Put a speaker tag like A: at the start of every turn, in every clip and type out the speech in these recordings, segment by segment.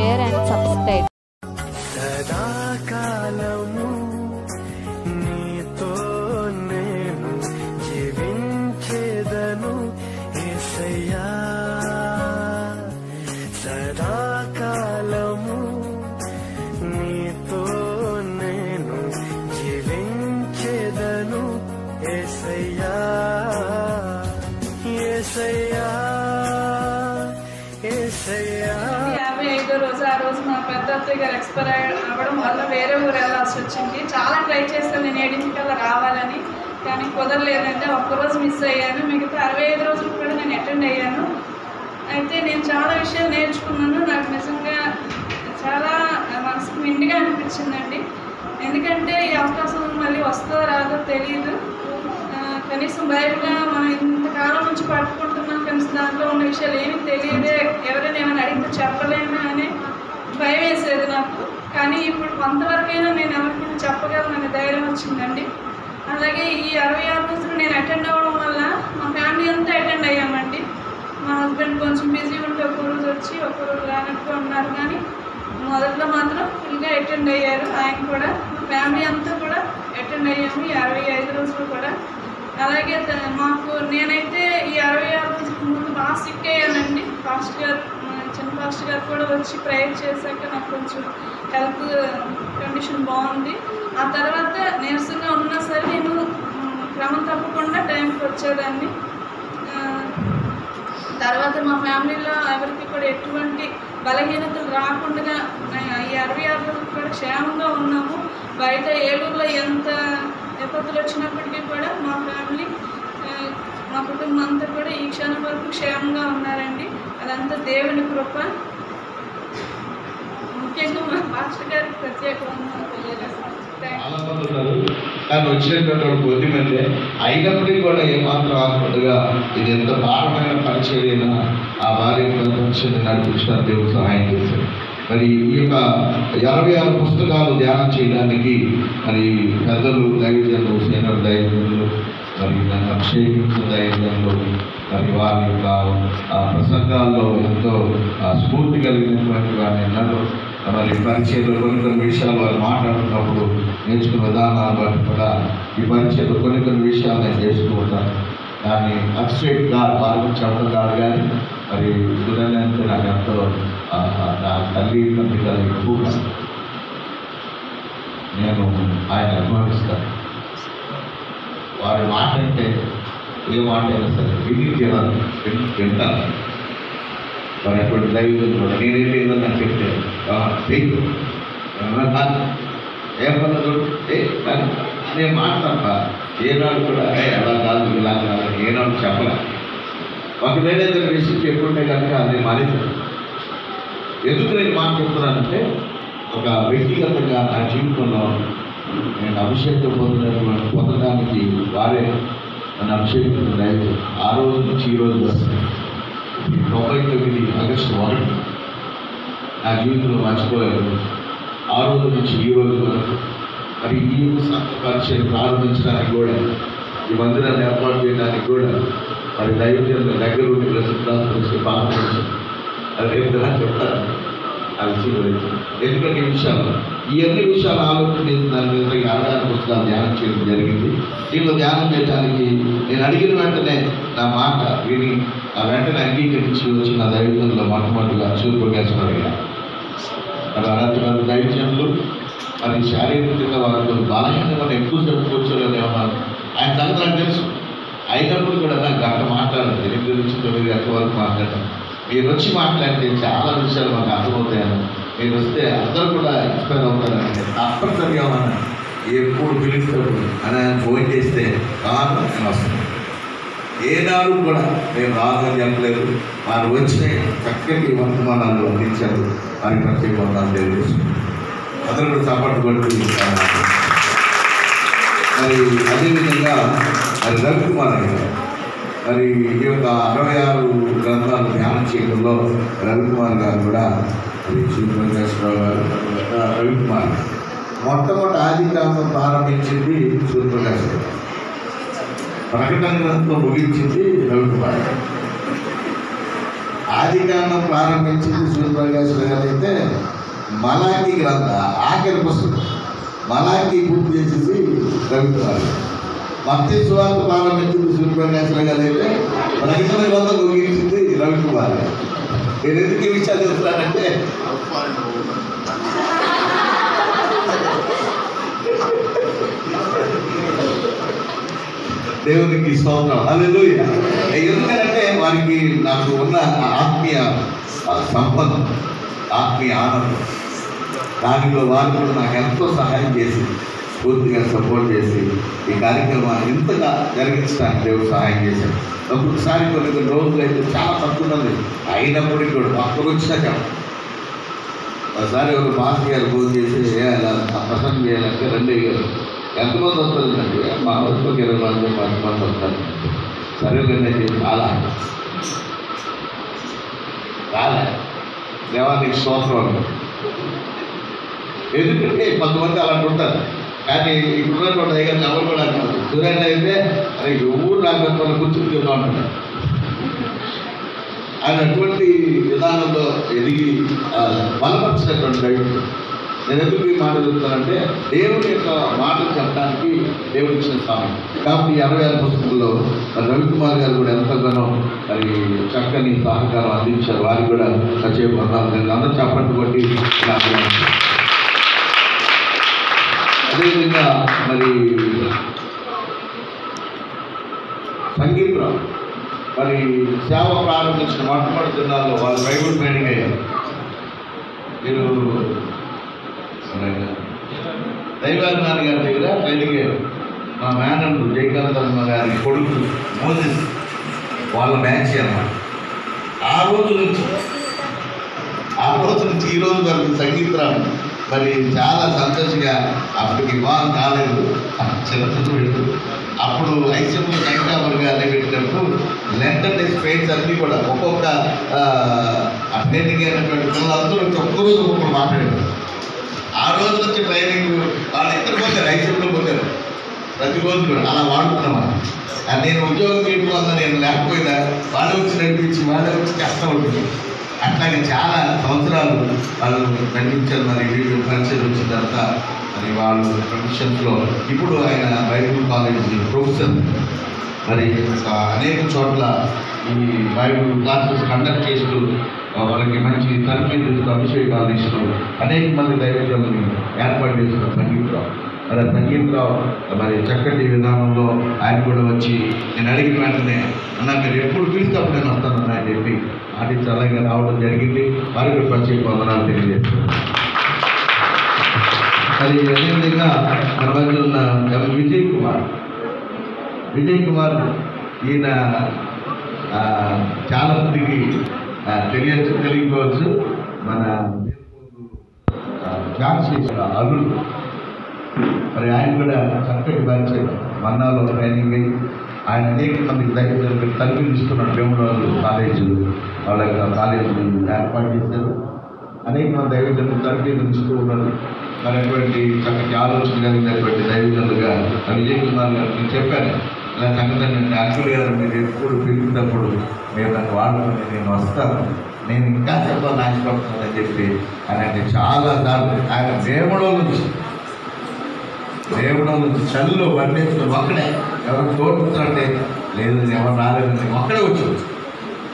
A: share and subscribe.
B: రోజు మా పెద్ద అత్తయ్య గారు ఎక్స్పైర్ అవ్వడం వల్ల వేరే ఊరు వెళ్ళాల్సి వచ్చింది. చాలా ట్రై చేస్తాను నేను 7ంటికల్లా రావాలని, కానీ కుదరలేదంటే ఒక్కరోజు మిస్ అయ్యాను. మిగతా 65 రోజులు కూడా నేను అటెండ్ అయ్యాను. అయితే నేను చాలా విషయాలు నేర్చుకున్నాను. నాకు నిజంగా చాలా మనసుకు నిండుగా అనిపించిందండి. ఎందుకంటే ఈ అవకాశం మళ్ళీ వస్తుందో రాదో తెలియదు. కనీసం బయటగా మనం ఇంతకాలం నుంచి పట్టుకుంటున్నాం, కనీసం దాంట్లో ఉన్న విషయాలు ఏమీ తెలియదే, ఎవరైనా ఏమైనా అడిగితే చెప్పలేము అని భయం వేసేది నాకు. కానీ ఇప్పుడు కొంతవరకైనా నేను ఎవరికైనా చెప్పగలనని ధైర్యం వచ్చిందండి. అలాగే ఈ 66 రోజులు నేను అటెండ్ అవ్వడం వల్ల మా ఫ్యామిలీ అంతా అటెండ్ అయ్యామండి. మా హస్బెండ్ కొంచెం బిజీ ఉంటే ఒక్కరోజు వచ్చి ఒక్కరోజు రానట్టు ఉన్నారు, కానీ మొదట్లో మాత్రం ఫుల్గా అటెండ్ అయ్యారు. ఆయన కూడా మా ఫ్యామిలీ అంతా కూడా అటెండ్ అయ్యాము ఈ 65 రోజులు కూడా. అలాగే మాకు నేనైతే ఈ 66 రోజులకు ముందు బాగా సిక్ అయ్యానండి. ఫాస్ట్ గారు చిన్న ఫాస్ట్ గారు కూడా వచ్చి ప్రేయర్ చేశాక నాకు కొంచెం హెల్త్ కండిషన్ బాగుంది. ఆ తర్వాత నీరసంగా ఉన్నా సరే నేను క్రమం తప్పకుండా టైంకి వచ్చేదాన్ని. తర్వాత మా ఫ్యామిలీలో ఎవరికి కూడా ఎటువంటి బలహీనతలు రాకుండా ఈ 66 రోజులు కూడా క్షేమంగా ఉన్నాము. బయట ఏలూరులో ఎంత విపత్తులు వచ్చినప్పటికీ కూడా మా ఫ్యామిలీ మా కుటుంబం అంతా కూడా ఈ క్షణం వరకు క్షేమంగా ఉన్నారండి. అదంతా దేవుని కృప. ముఖ్యంగా మా పాస్టర్ గారికి ప్రత్యేకంగా తెలియజేస్తాను.
C: కానీ వచ్చినటువంటి కొద్దిమంది అయినప్పటికీ కూడా ఏమాత్రం ఆకుండా ఇది ఎంత భారమైన పరిచయం ఆ భార్య పరిచయం నడిపించడానికి దేవుడు సహాయం చేశారు. మరి ఈ యొక్క 66 పుస్తకాలు ధ్యానం చేయడానికి మరి పెద్దలు దైవజనులు, సీనియర్ దైవజనులు, మరి దాన్ని అభిషేకించిన దైవజనులు మరి వారి యొక్క ప్రసంగాల్లో ఎంతో స్ఫూర్తి కలిగినటువంటి వారిని ఎన్నడూ మరి పరిచయంలో కొన్ని విషయాలు వారు మాట్లాడుతున్నప్పుడు నేర్చుకున్న విధానాన్ని బట్టి కూడా ఈ పరిచయంలో కొన్ని విషయాలు నేను చేస్తూ ఉంటాను. దాన్ని అభిషేక్గా వారికి చెప్పడం కాదు, కానీ మరి సుధనంటే నాకు ఎంతో నా తల్లి తండ్రి కదా ఎక్కువగా నేను ఆయన అభిమానిస్తాను. వారి మాట అంటే ఏ మాట అయినా సరే వింటాను. మరి అటువంటి దైవం కూడా నేనేంటి ఏదన్నా చెప్తే ఏమన్నా నేను మాట్లాడత ఏనాడు కూడా ఎలా కాదు ఇలా కాదు ఏనాడు చెప్పలే. ఒకవేళ ఏదైనా విషయం చెప్పుకుంటే కనుక నేను మానేశాను. ఎందుకు నేను మాట చెప్తున్నానంటే ఒక వ్యక్తిగతంగా నా జీవితంలో నేను అభిషేకం పొందడానికి వారే నన్ను అభిషేకించిన దైవం. ఆ రోజు నుంచి ఈ రోజు వరకు 99 ఆగస్టు 1 నా జీవితంలో మర్చిపోయాను. ఆ రోజు నుంచి ఈ రోజు వరకు మరి ఈ పరిచయం ప్రారంభించడానికి కూడా, ఈ మందిరాన్ని ఏర్పాటు చేయడానికి కూడా మరి దైవజనుల దగ్గర ఉండి ప్రసిద్ధాంతి పాల్గొంటారు. అది రేపు చెప్తారు ఆ విషయం గురించి. ఎందుకంటే ఈ అన్ని విషయాలు ఆలోచన చేసిన దాని మీద 66 పుస్తకాలు ధ్యానం చేయడం జరిగింది. దీంట్లో ధ్యానం చేయడానికి నేను అడిగిన వెంటనే నా మాట విని ఆ వెంటనే అంగీకరించి వచ్చిన దైవజనుల్లో మొట్టమొదటిగా సూర్యప్రకాశరావు గారు. మరి అలాంటి దైవజనులు మరి శారీరకంగా వాళ్ళు బలహీనంగా ఎక్కువసేపు కూర్చోలేని ఉన్నారు. ఆయన సంగతి నాకు తెలుసు. అయినప్పుడు కూడా నాకు గంట మాట్లాడాలి, 8 నుంచి 9 గంటల వరకు మాట్లాడాను. మీరు వచ్చి మాట్లాడితే చాలా విషయాలు మాకు అర్థమవుతాయని, మీరు వస్తే అందరూ కూడా ఇన్స్పైర్ అవుతారని తప్పనిసరిగా మనం ఎప్పుడు పిలుస్తాడు అని ఆయన ఫోన్ చేస్తే రాను నేను వస్తాను. ఏనాడు కూడా మేము రాదని చెప్పలేదు. వారు వచ్చిన చక్కటి వర్తమానాలు అందించారు. వారి ప్రత్యేక వందనాలు తెలియజేస్తున్నాను. అందరూ కూడా సపోర్ట్ కొడుతూ మరి అదేవిధంగా మరి రవికుమార్ గారు మరి ఈ యొక్క 66 గ్రంథాలు ధ్యానం చేయడంలో రవికుమార్ గారు కూడా మరి సూర్యప్రకాశరావు గారు రవికుమార్ మొట్టమొదటి ఆదికాండం ప్రారంభించింది సూర్యప్రకాశరావు, ప్రకటన గ్రంథంతో ముగించింది రవికుమార్. ఆదికాండం ప్రారంభించింది సూర్యప్రకాశ్ గారు అయితే మలాకి గ్రంథ ఆఖరి పుస్తకం మలాకి పూర్తి చేసేసి రవికుమార్. మత్తయి సువార్త ప్రారంభించింది సూర్యప్రకాశ్ గారు అయితే ప్రకటన గ్రంథం ముగించింది రవికుమార్ గారు. నేను ఎందుకు ఈ విషయాలు చెప్తున్నానంటే దేవునికి స్తోత్రం. హల్లెలూయా. ఎందుకంటే వారికి నాకు ఉన్న ఆత్మీయ సంపద, ఆత్మీయ ఆనందం, దానిలో వారు కూడా నాకు ఎంతో సహాయం చేసి పూర్తిగా సపోర్ట్ చేసి ఈ కార్యక్రమాన్ని ఇంతగా జరిగించడానికి దేవుడు సహాయం చేశాడు. ఒక్కొక్కసారి కొన్ని రోజులు అయితే చాలా తక్కువ ఉంది, అయినప్పటికీ కూడా ఒక్కరు వచ్చినా చెప్పండి. ఒకసారి ఒక మాస్టర్ గారు ఫోన్ చేసి అలా ప్రసంగం చేయాలంటే రండి గారు ఎంతమంది వస్తుందండి, మా వరకు 20 మంది 10 మంది వస్తారు. సరేనండి చాలా రాలే దేవానికి స్తోత్రం. ఎందుకంటే కొంతమంది అలాంటి ఉంటారు, కానీ ఇప్పుడున్నటువంటి దగ్గర ఎవరు కూడా అంటారు. సూర్యుడు అయితే అది ఊరు రాకపోతే కూర్చుని చెప్తా ఉంటాడు. ఆయన అటువంటి విధానంలో ఎదిగి బలపరిచినటువంటి దైవం. నేను ఎందుకు ఈ మాట చెప్తానంటే దేవుని యొక్క మాటలు చెప్పడానికి దేవుడు ఇచ్చిన సమయం. కాబట్టి 66 పుస్తకంలో రవికుమార్ గారు కూడా ఎంతగానో మరి చక్కని సహకారం అందించారు. వారికి కూడా సచేవ పొందాలి. నేను అందరూ చెప్పండి కొట్టి. అదేవిధంగా మరి సంగీతరావు మరి సేవ ప్రారంభించిన మొట్టమొదటి దినాల్లో వాళ్ళు బైబుల్ ట్రైనింగ్ అయ్యారు. మీరు దైవాభిమాని గారి దగ్గర ట్రైనింగ్ అయ్యారు. మా మేనల్లు జయకాంతమ్మ గారి కొడుకు మోజెస్ వాళ్ళ బ్యాచ్ అన్నమాట. ఆ రోజు నుంచి ఈ రోజు వరకు సంగీతరావు మరి చాలా సంతోషంగా అప్పటికి వివాహం కాలేదు, చిన్నప్పుడు పెడుతుంది. అప్పుడు ఐసెంలో సంఖ్యావర్గా అన్నీ పెట్టినప్పుడు లెంటర్ డేస్ పెయింట్స్ అన్నీ కూడా ఒక్కొక్క ట్రైనింగ్ అయినటువంటి పిల్లలందరూ ఒక్కరోజు ఒక్కొక్కరు మాట్లాడారు. ఆ రోజు నుంచి ట్రైనింగ్ వాళ్ళు ఎక్కడ పోతారు, ఐసెంలో పోతారు ప్రతిరోజు కూడా అలా వాడుతున్నాం. నేను ఉద్యోగం చేయడం వల్ల నేను లేకపోయినా వాళ్ళు వచ్చి నడిపించి వాళ్ళే వచ్చి కష్టం ఉంటుంది. అట్లాగే చాలా సంవత్సరాలు వాళ్ళు నడిపించారు. మరి వీళ్ళు పరిచయం వచ్చిన తర్వాత మరి వాళ్ళు ప్రొఫెషన్స్లో ఇప్పుడు ఆయన బైబిల్ కాలేజ్ ప్రొఫెసర్. మరి అనేక చోట్ల ఈ బైబిల్ క్లాసెస్ కండక్ట్ చేస్తూ వాళ్ళకి మంచి తరఫీదు అభిషేకాలు ఇస్తూ అనేక మంది దైవజనులని ఏర్పాటు చేస్తున్న సంగీతరావు. మరి సంగీతరావు మరి చక్కటి విధానంలో ఆయన కూడా వచ్చి నేను అడిగిన వెంటనే అన్న మీరు ఎప్పుడు పిలిస్తే అప్పుడు నేను వస్తానన్నా అని చెప్పి అది చల్లగా రావడం జరిగింది. వారికి ప్రత్యేక వందనాలు తెలియజేస్తున్నాను. మరి అదేవిధంగా మన మధ్య ఉన్న విజయ్ కుమార్ ఈయన చాలా మందికి తెలియకపోవచ్చు. మన ఝాన్సీ అల్లుడు మరి ఆయన కూడా చక్కటి బ్యాచ్ మన్నాలో ట్రైనింగ్ అయ్యి ఆయన అనేక మందికి దగ్గర తరఫీలు ఇస్తున్నారు. భీమరాజు కాలేజీలు వాళ్ళ కాలేజీలు ఏర్పాటు చేశారు. అనేక మంది దైవజనులు తరఫీలు ఇస్తూ ఉన్నారు. మరి అటువంటి చక్కటి ఆలోచన కలిగినటువంటి దైవజనులుగా విజయ్ కుమార్ గారు నేను చెప్పాను ఇలా సంగతి యాక్చువల్ గారు మీరు ఎప్పుడు పిలిచినప్పుడు మీరు నాకు వాడుకుని నేను వస్తాను, నేను ఇంకా చెప్పాలని ఆశపడుతున్నానని చెప్పి ఆయన చాలా సార్లు ఆయన దేవుడో నుంచి చల్లు బండేసుకొని ఒక్కడే ఎవరు తోడుతుంటే లేదు ఎవరు రాలేదని ఒక్కడే వచ్చి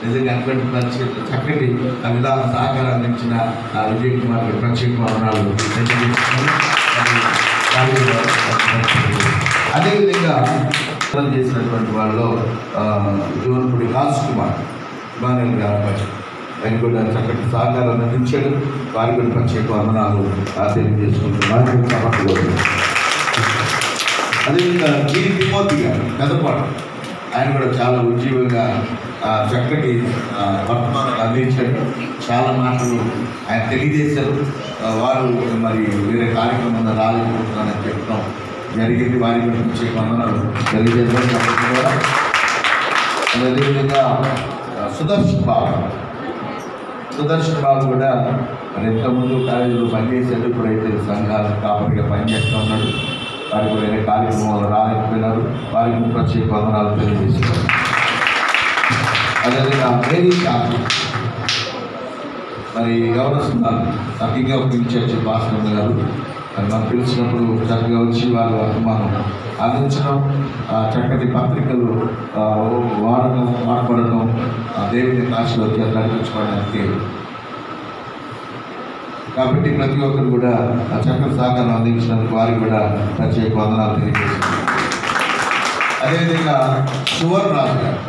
C: నిజంగా అటువంటి పరిస్థితి చక్కటి విధాన సహకారం అందించిన విజయ్ కుమార్ గారి ప్రత్యేక వందనాలు. అదేవిధంగా చేసినటువంటి వాళ్ళు జోన్పుడి కాసు కుమార్ బాణల్ గారు ఆయన కూడా చక్కటి సహకారం అందించాడు. వారి కూడా ప్రత్యేక వందనాలు తెలియజేసుకుంటున్నారు. అదేవిధంగా తిమోతి గారు పెద్దపాడు ఆయన కూడా చాలా ఉజ్జీవంగా చక్కటి వర్తమానాలు అందించాడు. చాలా మాటలు ఆయన తెలియజేశారు. వారు మరి వేరే కార్యక్రమంలో రాలేకపోతున్నారని చెప్పడం జరిగింది. వారి కూడా ప్రత్యేక వందనాలు తెలియజేశారు. అదేవిధంగా సుదర్శన్ బాబు కూడా మరి ఇంతకుముందు కాలేజీలో పనిచేశాడు. ఇప్పుడైతే సంఘాల కాపరిగా పనిచేస్తూ ఉన్నాడు. వారికి వేరే కార్యక్రమాలు రాలేకపోయినారు. వారికి ప్రత్యేక వందనాలు తెలియజేస్తున్నారు. అదేవిధంగా మరి గౌరవిస్తున్నారు King of King Church pastor గారు మరి మనం పిలిచినప్పుడు చక్కగా వచ్చి వారు మనం అందించడం, చక్కటి పత్రికలు వాడపడడం, దేవుని కాశలోకి నడిపించుకోవడానికి. కాబట్టి ప్రతి ఒక్కరు కూడా చక్కటి సహకారం అందించినందుకు వారికి కూడా ప్రత్యేక వందనాలు తెలియజేస్తున్నారు. అదేవిధంగా సువర్ణ రాజు గారు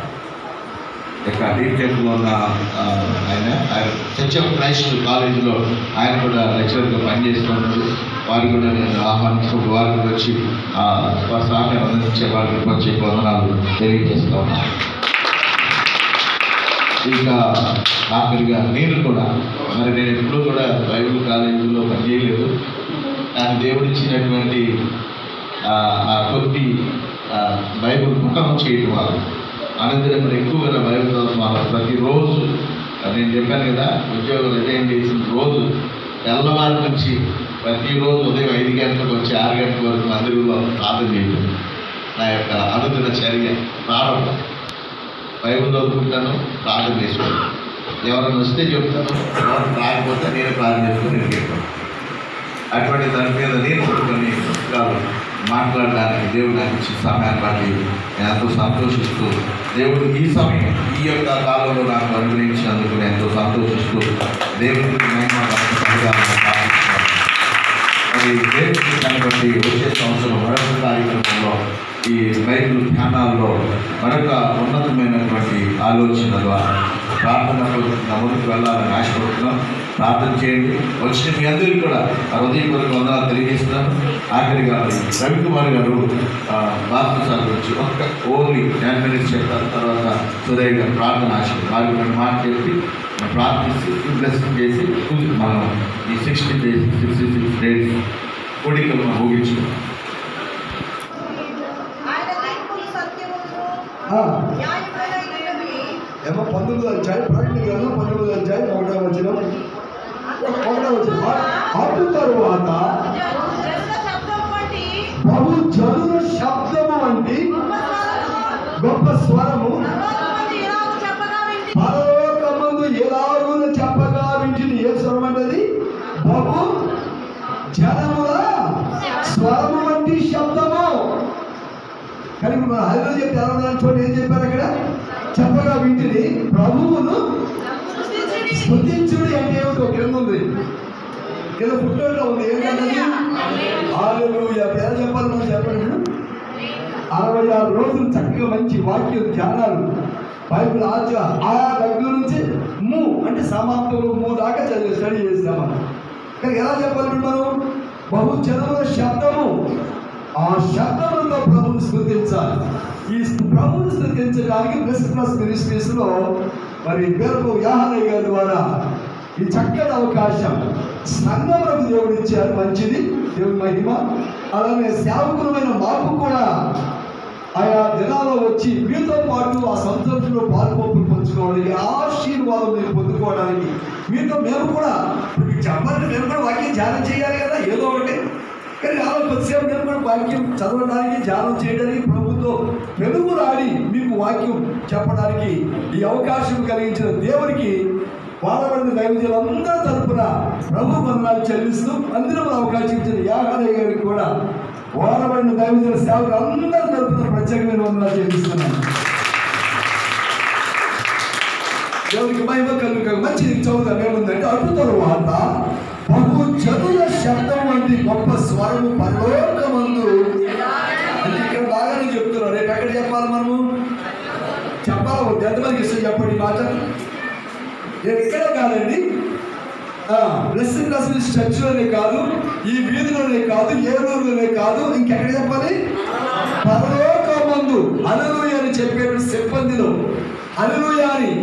C: ఇక్కడ డీటెయిల్లో ఉన్న ఆయన చర్చ్ ఆఫ్ క్రైస్ట్ కాలేజీలో ఆయన కూడా లెక్చరర్గా పనిచేస్తున్నారు. వారు కూడా నేను ఆహ్వానించినప్పుడు వారు కూడా వచ్చి వారి సహకారం అందించే వారికి వచ్చే వందనాలు తెలియజేస్తూ ఉన్నాను. ఇంకా ఆఖరిగా నేను కూడా మరి నేను ఎప్పుడూ కూడా బైబిల్ కాలేజీలో పనిచేయలేదు. కానీ దేవుడిచ్చినటువంటి కొద్ది బైబిల్ పుస్తకం చేయడం వల్ల అనంతరం మరి ఎక్కువగా బైబిల్ చదువుతున్నారు. ప్రతిరోజు నేను చెప్పాను కదా, ఉద్యోగం రిజైన్ చేసిన రోజు తెల్లవారి నుంచి ప్రతిరోజు ఉదయం 5 గంటలకు వచ్చి 6 గంటల వరకు మందిరంలో ప్రార్థన చేయడం నా యొక్క అనుదిన చర్య ప్రారంభం. బైబిల్ చదువుకుంటాను, ప్రార్థన చేసుకుంటాను. ఎవరైనా వస్తే చెప్తాను, ఎవరు రాకపోతే నేను ప్రార్థన చేసుకుని నేను చెప్తాను. అటువంటి దాని మీద నేను కొన్ని పుస్తకాలు మాట్లాడడానికి దేవుడు నాకు ఇచ్చిన సమయాన్ని బట్టి నేను ఎంతో సంతోషిస్తూ, దేవుడు ఈ సమయం ఈ యొక్క కాలంలో నాకు అనుగ్రహించినందుకు నేను ఎంతో సంతోషిస్తూ దేవుడికి మరి దేవుడికి దాన్ని బట్టి వచ్చే సంవత్సరం మరొక కార్యక్రమంలో ఈ బైబిల్ ధ్యానాల్లో మరొక ఉన్నతమైనటువంటి ఆలోచన ద్వారా ప్రార్థనకు ముందుకు వెళ్ళాలని ఆశపడుతున్నాం. ప్రార్థన చేయండి. వచ్చిన మీ అందరికీ కూడా హృదయపూర్వక వందనాలు తెలియజేస్తున్నాను. ఆఖరిగా రవికుమార్ గారు బాప్తిసాల గురించి ఓన్లీ 10 minutes చెప్తారు. తర్వాత సుధయ్య గారు ప్రార్థన ఆశలు వారి కొన్ని మాట చెప్పి ప్రార్థిస్తూ బ్లెస్సింగ్ చేసి మనం ఈ 66 days కోడికలు మనం ఊహించుకున్నాం.
A: ఏమో 19వ అధ్యాయం ప్రకటన గ్రంథం 19వ అధ్యాయం 1వ వచనం అటు తరువాత బహు జనుల శబ్దము వంటి గొప్ప స్వరము పరలోకమందు ఎలాగున చెప్పగా వింటిని. ఏ స్వరం అంటది? బహు జనముల స్వరము వంటి శబ్దము. కానీ మన హైలో చెప్తే ఎలా చూడండి, ఏం చెప్పారు అక్కడ? చెప్పగా వీటిని ప్రభువును స్తుతించుడి అంటే ఏమిటో కింద ఉంది, కింద పుట్టలో ఉంది. ఏంటన్నది? హల్లెలూయా. ఎలా చెప్పాలి మనం? చెప్పండి. 66 రోజులు చక్కగా మంచి వాక్యం ధ్యానాలు బైబిల్ ఆ దగ్గర నుంచి అంటే సమాప్తంలో 3 దాకా స్టడీ చేస్తాం. కానీ ఎలా చెప్పాలి మనం? బహు జనముల శబ్దము, ఆ శబ్దములతో ప్రభువును స్తుతించాలి. ఈ ప్రభువును స్తుతించడానికి క్రిస్మస్ మినిస్ట్రీస్లో మరి బేరపు యాహనయ్య గారి ద్వారా ఈ చక్కటి అవకాశం సంఘములకు దేవుడు ఇచ్చారు. మంచిది, దేవుని మహిమ. అలానే సేవకులమైన మాకు కూడా ఆయా దినాల్లో వచ్చి మీతో పాటు ఆ సంతోషంలో పాల్పొప్పులు పంచుకోవడానికి, ఆశీర్వాదం మీరు పొందుకోవడానికి మీతో మేము కూడా చెప్పాలంటే మేము కూడా వాక్యం ధ్యానం చేయాలి కదా, ఏదో ఒకటి. కానీ అలా కొద్దిసేపు నేను కూడా వాక్యం చదవడానికి, ధ్యానం చేయడానికి, ప్రభుత్వం వెలుగులాడి మీకు వాక్యం చెప్పడానికి ఈ అవకాశం కలిగించిన దేవునికి వాడబడిన దైవజనులందరి తరఫున ప్రభు వందనాలు చెల్లిస్తూ అందరూ అవకాశం ఇచ్చిన యాహనయ్య గారికి కూడా వాడబడిన దైవజన సేవకులు అందరి తరఫున ప్రత్యేకమైన వందనాలు చెల్లిస్తున్నాను. దేవునికి మహిమ కలుగు. మంచిది చదువుతాం. ఏముందంటే అటు తరువాత బహు జనుల శబ్దం వంటి గొప్ప స్వరము పరలోకమందు. అంటే ఇక్కడ బాగానే చెప్తున్నారు. రేపు ఎక్కడ చెప్పాలి మనము? చెప్పాలి. ఎంతమందికి ఇష్టం చెప్పండి ఈ మాట? ఎక్కడ కాదండి, బ్లెస్సింగ్ క్లాస్ చర్చిలోనే కాదు, ఈ వీధిలోనే కాదు, ఏలూరులోనే కాదు, ఇంకెక్కడ చెప్పాలి? పరలోకమందు హల్లెలూయా అని చెప్పే సిబ్బందిలో హల్లెలూయా అని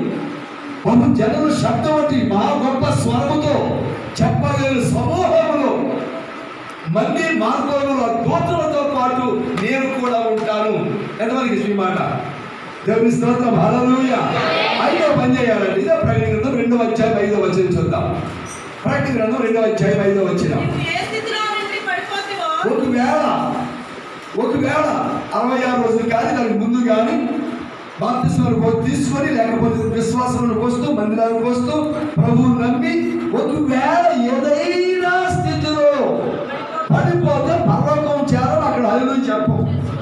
A: బహు జనుల శబ్దం వంటి మహా గొప్ప స్వరముతో చెప్పలేని సమూహంలో మంది మార్గంలో దూతలతో పాటు నేను కూడా ఉంటాను. ఎంతమందికి ఈ మాట? దేవుని స్తోత్రం. హల్లెలూయా. ఐదో పని చేయాలండి. ఇదే ప్రకటన గ్రంథం 2వ అధ్యాయం 5వ వచనం చూద్దాం. ప్రకటన గ్రంథం 2వ అధ్యాయం 5వ వచనం. ఒకవేళ 66 రోజులు కానీ దానికి ముందు కానీ బాప్తిస్మాలు తీసుకొని లేకపోతే విశ్వాసంలోకి వస్తూ మందిరానికి వస్తూ ప్రభువుని నమ్మి ఒకవేళ ఏదైనా స్థితిలో పడిపోతే పరలోకం చేయాలని అక్కడ హల్లెలూయా చెప్పు.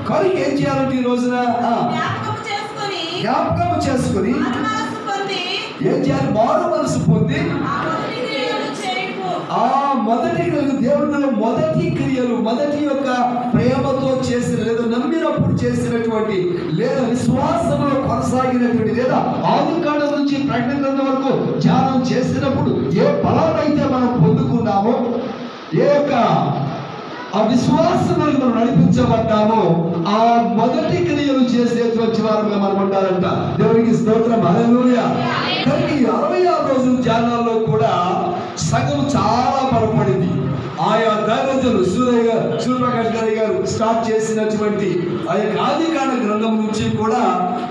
A: కానీ ఏం చేయాలంటే ఈ రోజున జ్ఞాపకం చేసుకుని ఏం చేయాలి? మారు మనసు పొంది ఆ మొదటి క్రియలు, దేవుడిలో మొదటి క్రియలు, మొదటి యొక్క ప్రేమతో చేసిన లేదా నమ్మినప్పుడు చేసినటువంటి లేదా విశ్వాసంలో కొనసాగినటువంటి లేదా ఆదికాండం నుంచి ప్రకటన గ్రంథం వరకు ధ్యానం చేసినప్పుడు ఏ ఫలాన్నైతే మనం పొందుకున్నామో, ఏ యొక్క ఆ విశ్వాసంలో మనం నడిపించబడ్డామో ఆ మొదటి క్రియలు చేసేటువంటి వారుగా మనం ఉండాలంట. దేవునికి స్తోత్రం, హల్లెలూయా. కానీ 66 రోజుల ధ్యానాల్లో కూడా సగం చాలా బలపడింది. ఆయా దైవజనులు సూర్యప్రకాష్ గారు స్టార్ట్ చేసినటువంటి ఆ యొక్క ఆదికాండ గ్రంథం నుంచి కూడా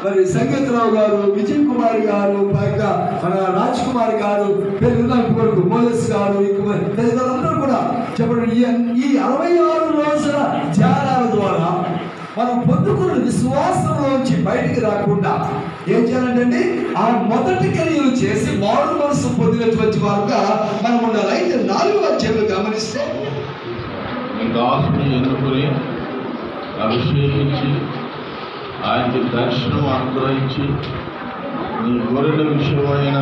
A: మరి సంగీతరావు గారు, విజయ్ కుమార్ గారు, మన రాజ్ కుమార్ గారు, వరకు మోదస్ గారు, తదితరులందరూ కూడా చెప్పండి. ఈ 66 రోజుల ధ్యానాల ద్వారా మనం పొందుకున్న విశ్వాసంలోంచి బయటికి రాకుండా ఏం చేయాలంటే ఆ మొదటి క్రియలు చేసి మారు మనసు పొందినటువంటి వారుగా మనం ఉండాలి. అయితే 4వ అధ్యాయంలో గమనిస్తే
D: దాసుని ఎన్నుకొని అభిషేకించి ఆయనకి దర్శనం అనుగ్రహించి నీ గొర్రెల విషయమైన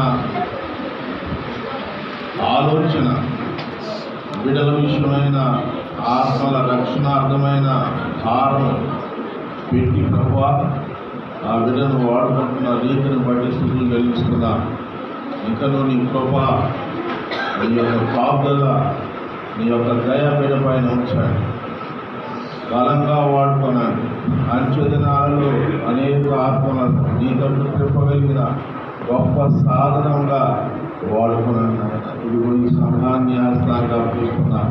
D: ఆలోచన, బిడ్డల విషయమైన ఆత్మల రక్షణార్థమైన హారం పెట్టి ప్రభువా ఆ బిడ్డను వాడుకుంటున్న రీతిని బట్టి స్థితులు కలిగిస్తున్నా. ఇంకా నువ్వు నీ కృప, నీ యొక్క కాపుదల, నీ యొక్క దయ బిడ్డ పైన ఉంచండి. బలంగా వాడుకోనండి. అంచెదినాలలో అనేక ఆత్మలను నీ తట్టు తిప్పగలిగిన గొప్ప సాధనంగా వాడుకున్నాను. ఇదిగో ఈ సంఘాన్ని ఆస్థానంగా చూస్తున్నా.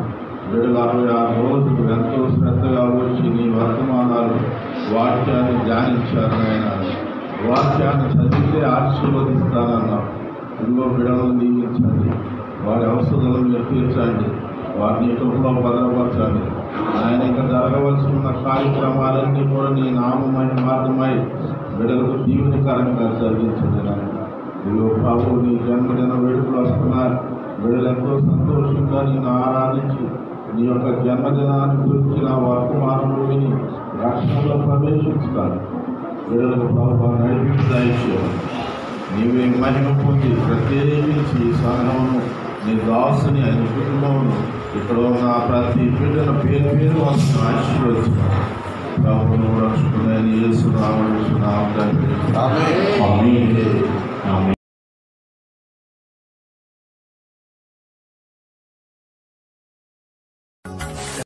D: బిడ్డలు 66 రోజులు ఎంతో శ్రద్ధగా వచ్చి నీ వర్తమానాలు వాక్యాన్ని ధ్యానించారు. ఆయన వాక్యాన్ని చదివితే ఆశీర్వదిస్తానన్నావు. ఇదిగో బిడ్డలను దీవించండి, వారి అవసరాలను మీరు తీర్చండి, వారిని కృపలో భద్రపరచండి. ఆయన ఇంకా జరగవలసి ఉన్న కార్యక్రమాలన్నీ కూడా నీ నామమైన మార్గమై బిడ్డలకు దీవెనకరంగా జరిగించండి. ఇదిగో ప్రభు నీ జన్మదిన వేడుకలు వస్తున్నారు. బిడ్డలు ఎంతో సంతోషంగా నేను ఆరాధించి నీ యొక్క జన్మదినాన్ని గురించిన వర్తమానములు విని రక్షణలో ప్రవేశించుతాను. బిడ్డలకు ప్రభు నడిపించాయి. నీవే మహిమ పొంది ప్రత్యేకించి ఈ సంఘమును, నీ దాసుని, ఆయన కుటుంబమును, ఇక్కడ ఉన్న ప్రతి బిడ్డను పేరు పేరు వస్తున్న ఆశీర్వదించున్నాను. ప్రభువును రక్షకుడైన యేసు నామమున తండ్రి. ఆమేన్.